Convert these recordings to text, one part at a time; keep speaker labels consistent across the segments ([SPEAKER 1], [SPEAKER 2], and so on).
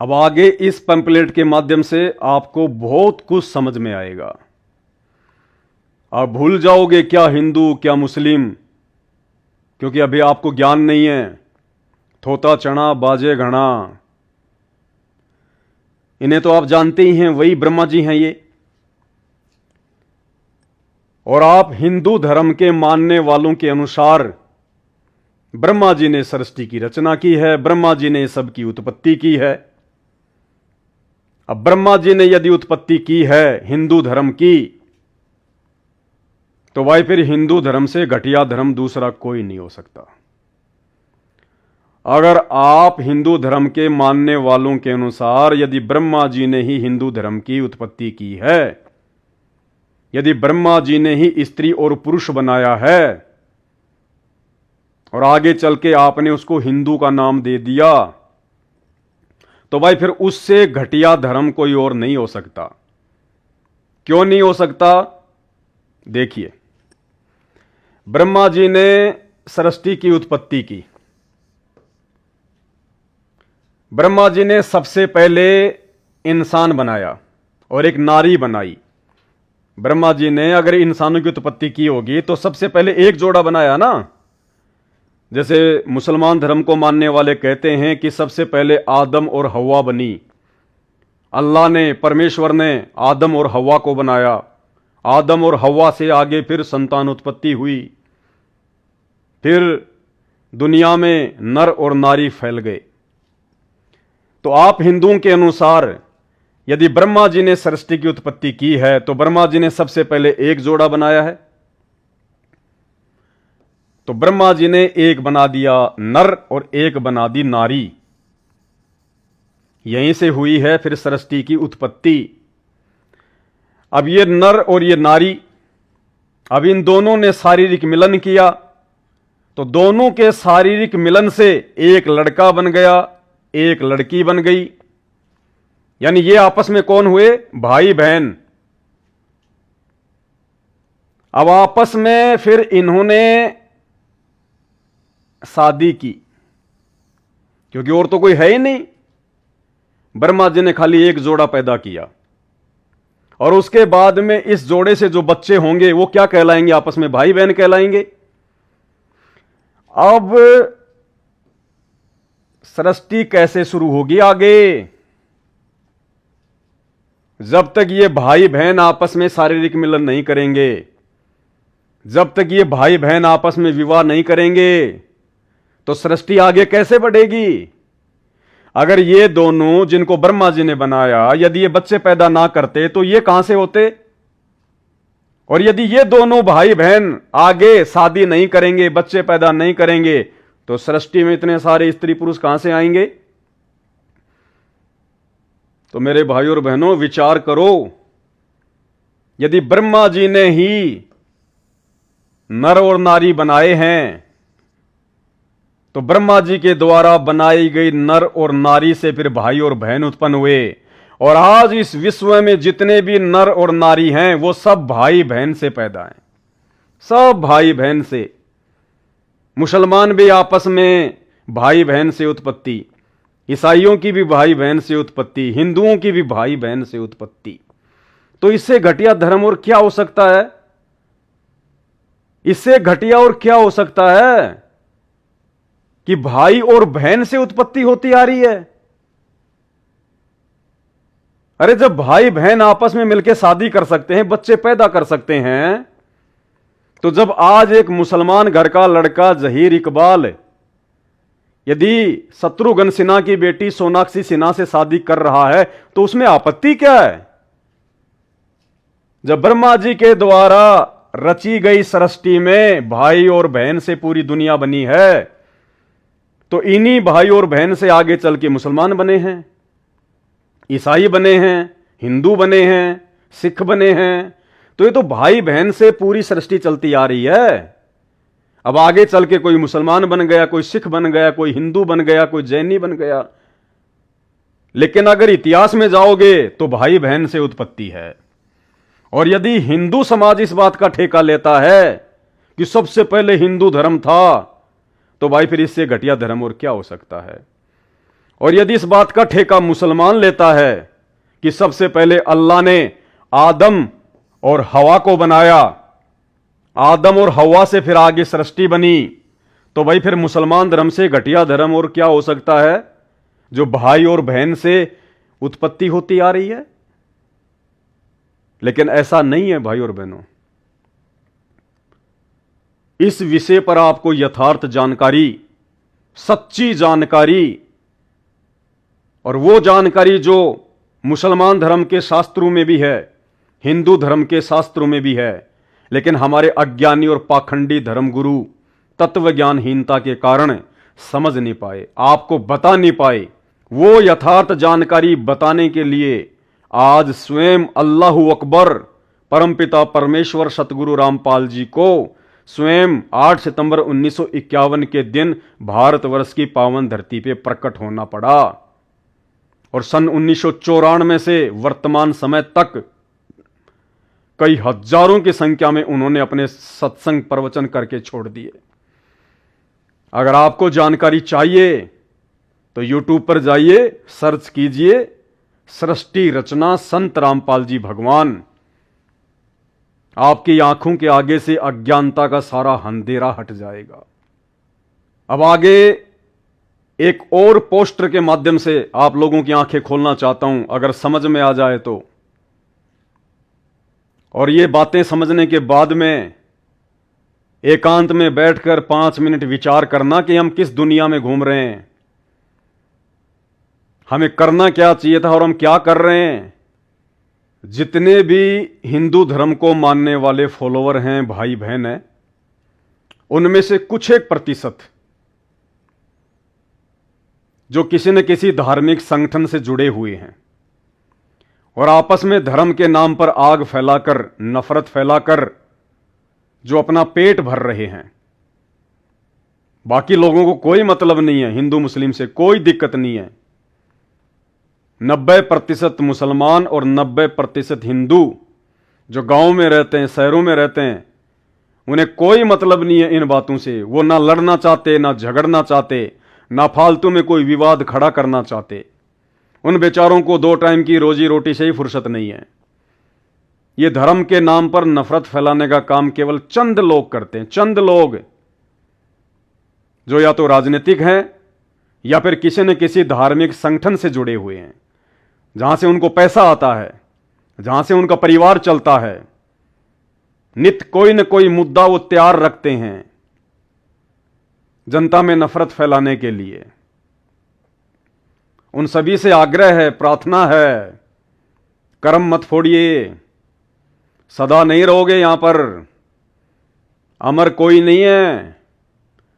[SPEAKER 1] अब आगे इस पैम्पलेट के माध्यम से आपको बहुत कुछ समझ में आएगा। आप भूल जाओगे क्या हिंदू क्या मुस्लिम, क्योंकि अभी आपको ज्ञान नहीं है। थोता चना बाजे घना, इन्हें तो आप जानते ही हैं, वही ब्रह्मा जी हैं ये। और आप हिंदू धर्म के मानने वालों के अनुसार ब्रह्मा जी ने सृष्टि की रचना की है, ब्रह्मा जी ने सबकी उत्पत्ति की है। अब ब्रह्मा जी ने यदि उत्पत्ति की है हिंदू धर्म की, तो भाई फिर हिंदू धर्म से घटिया धर्म दूसरा कोई नहीं हो सकता। अगर आप हिंदू धर्म के मानने वालों के अनुसार यदि ब्रह्मा जी ने ही हिंदू धर्म की उत्पत्ति की है, यदि ब्रह्मा जी ने ही स्त्री और पुरुष बनाया है और आगे चल के आपने उसको हिंदू का नाम दे दिया, तो भाई फिर उससे घटिया धर्म कोई और नहीं हो सकता। क्यों नहीं हो सकता? देखिए, ब्रह्मा जी ने सृष्टि की उत्पत्ति की। ब्रह्मा जी ने सबसे पहले इंसान बनाया और एक नारी बनाई। ब्रह्मा जी ने अगर इंसानों की उत्पत्ति की होगी तो सबसे पहले एक जोड़ा बनाया ना। जैसे मुसलमान धर्म को मानने वाले कहते हैं कि सबसे पहले आदम और हव्वा बनी। अल्लाह ने, परमेश्वर ने आदम और हव्वा को बनाया। आदम और हव्वा से आगे फिर संतान उत्पत्ति हुई। फिर दुनिया में नर और नारी फैल गए। तो आप हिंदुओं के अनुसार यदि ब्रह्मा जी ने सृष्टि की उत्पत्ति की है तो ब्रह्मा जी ने सबसे पहले एक जोड़ा बनाया है। तो ब्रह्मा जी ने एक बना दिया नर और एक बना दी नारी। यहीं से हुई है फिर सृष्टि की उत्पत्ति। अब ये नर और ये नारी, अब इन दोनों ने शारीरिक मिलन किया, तो दोनों के शारीरिक मिलन से एक लड़का बन गया, एक लड़की बन गई। यानी ये आपस में कौन हुए? भाई बहन। अब आपस में फिर इन्होंने शादी की, क्योंकि और तो कोई है ही नहीं। ब्रह्मा जी ने खाली एक जोड़ा पैदा किया और उसके बाद में इस जोड़े से जो बच्चे होंगे वो क्या कहलाएंगे? आपस में भाई बहन कहलाएंगे। अब सृष्टि कैसे शुरू होगी आगे? जब तक ये भाई बहन आपस में शारीरिक मिलन नहीं करेंगे, जब तक ये भाई बहन आपस में विवाह नहीं करेंगे, तो सृष्टि आगे कैसे बढ़ेगी? अगर ये दोनों जिनको ब्रह्मा जी ने बनाया यदि ये बच्चे पैदा ना करते तो ये कहां से होते? और यदि ये दोनों भाई बहन आगे शादी नहीं करेंगे, बच्चे पैदा नहीं करेंगे, तो सृष्टि में इतने सारे स्त्री पुरुष कहां से आएंगे? तो मेरे भाइयों और बहनों विचार करो, यदि ब्रह्मा जी ने ही नर और नारी बनाए हैं तो ब्रह्मा जी के द्वारा बनाई गई नर और नारी से फिर भाई और बहन उत्पन्न हुए। और आज इस विश्व में जितने भी नर और नारी हैं वो सब भाई बहन से पैदा हैं, सब भाई बहन से। मुसलमान भी आपस में भाई बहन से उत्पत्ति, ईसाइयों की भी भाई बहन से उत्पत्ति, हिंदुओं की भी भाई बहन से उत्पत्ति। तो इससे घटिया धर्म और क्या हो सकता है? इससे घटिया और क्या हो सकता है कि भाई और बहन से उत्पत्ति होती आ रही है? अरे जब भाई बहन आपस में मिलकर शादी कर सकते हैं, बच्चे पैदा कर सकते हैं, तो जब आज एक मुसलमान घर का लड़का जहीर इकबाल यदि शत्रुघ्न सिन्हा की बेटी सोनाक्षी सिन्हा से शादी कर रहा है तो उसमें आपत्ति क्या है? जब ब्रह्मा जी के द्वारा रची गई सृष्टि में भाई और बहन से पूरी दुनिया बनी है, तो इन्हीं भाई और बहन से आगे चल के मुसलमान बने हैं, ईसाई बने हैं, हिंदू बने हैं, सिख बने हैं। तो ये तो भाई बहन से पूरी सृष्टि चलती आ रही है। अब आगे चल के कोई मुसलमान बन गया, कोई सिख बन गया, कोई हिंदू बन गया, कोई जैनी बन गया, लेकिन अगर इतिहास में जाओगे तो भाई बहन से उत्पत्ति है। और यदि हिंदू समाज इस बात का ठेका लेता है कि सबसे पहले हिंदू धर्म था, तो भाई फिर इससे घटिया धर्म और क्या हो सकता है? और यदि इस बात का ठेका मुसलमान लेता है कि सबसे पहले अल्लाह ने आदम और हवा को बनाया, आदम और हवा से फिर आगे सृष्टि बनी, तो भाई फिर मुसलमान धर्म से घटिया धर्म और क्या हो सकता है जो भाई और बहन से उत्पत्ति होती आ रही है। लेकिन ऐसा नहीं है भाई और बहनों। इस विषय पर आपको यथार्थ जानकारी, सच्ची जानकारी, और वो जानकारी जो मुसलमान धर्म के शास्त्रों में भी है, हिंदू धर्म के शास्त्रों में भी है, लेकिन हमारे अज्ञानी और पाखंडी धर्मगुरु तत्वज्ञानहीनता के कारण समझ नहीं पाए, आपको बता नहीं पाए। वो यथार्थ जानकारी बताने के लिए आज स्वयं अल्लाहू अकबर परमपिता परमेश्वर सतगुरु रामपाल जी को स्वयं 8 सितंबर 1951 के दिन भारतवर्ष की पावन धरती पे प्रकट होना पड़ा। और सन 1994 से वर्तमान समय तक कई हजारों की संख्या में उन्होंने अपने सत्संग प्रवचन करके छोड़ दिए। अगर आपको जानकारी चाहिए तो YouTube पर जाइए, सर्च कीजिए सृष्टि रचना संत रामपाल जी भगवान। आपकी आंखों के आगे से अज्ञानता का सारा अंधेरा हट जाएगा। अब आगे एक और पोस्टर के माध्यम से आप लोगों की आंखें खोलना चाहता हूं, अगर समझ में आ जाए तो। और ये बातें समझने के बाद में एकांत में बैठकर 5 मिनट विचार करना कि हम किस दुनिया में घूम रहे हैं, हमें करना क्या चाहिए था और हम क्या कर रहे हैं। जितने भी हिंदू धर्म को मानने वाले फॉलोवर हैं, भाई बहन हैं, उनमें से कुछ एक प्रतिशत जो किसी न किसी धार्मिक संगठन से जुड़े हुए हैं और आपस में धर्म के नाम पर आग फैलाकर, नफरत फैलाकर जो अपना पेट भर रहे हैं। बाकी लोगों को कोई मतलब नहीं है, हिंदू मुस्लिम से कोई दिक्कत नहीं है। 90% मुसलमान और 90% हिंदू जो गांव में रहते हैं, शहरों में रहते हैं, उन्हें कोई मतलब नहीं है इन बातों से। वो ना लड़ना चाहते, ना झगड़ना चाहते, ना फालतू में कोई विवाद खड़ा करना चाहते। उन बेचारों को 2 टाइम की रोजी रोटी से ही फुर्सत नहीं है। ये धर्म के नाम पर नफरत फैलाने का काम केवल चंद लोग करते हैं, चंद लोग जो या तो राजनीतिक हैं या फिर किसी न किसी धार्मिक संगठन से जुड़े हुए हैं, जहां से उनको पैसा आता है, जहां से उनका परिवार चलता है। नित्य कोई न कोई मुद्दा वो तैयार रखते हैं जनता में नफरत फैलाने के लिए। उन सभी से आग्रह है, प्रार्थना है, कर्म मत फोड़िए, सदा नहीं रहोगे यहां पर, अमर कोई नहीं है,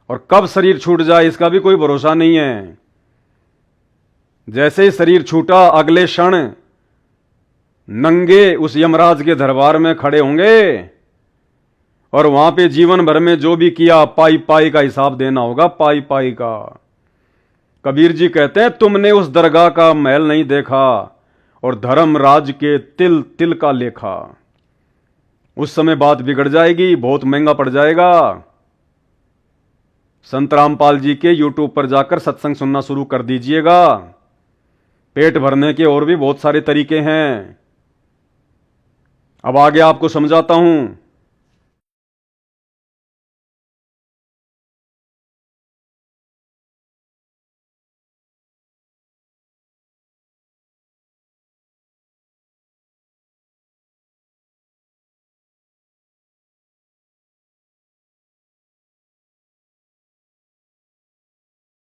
[SPEAKER 1] और कब शरीर छूट जाए इसका भी कोई भरोसा नहीं है। जैसे ही शरीर छूटा अगले क्षण नंगे उस यमराज के दरबार में खड़े होंगे और वहां पे जीवन भर में जो भी किया पाई पाई का हिसाब देना होगा, पाई पाई का। कबीर जी कहते हैं, तुमने उस दरगाह का महल नहीं देखा और धर्मराज के तिल तिल का लेखा। उस समय बात बिगड़ जाएगी, बहुत महंगा पड़ जाएगा। संत रामपाल जी के YouTube पर जाकर सत्संग सुनना शुरू कर दीजिएगा। पेट भरने के और भी बहुत सारे तरीके हैं। अब आगे आपको समझाता हूं।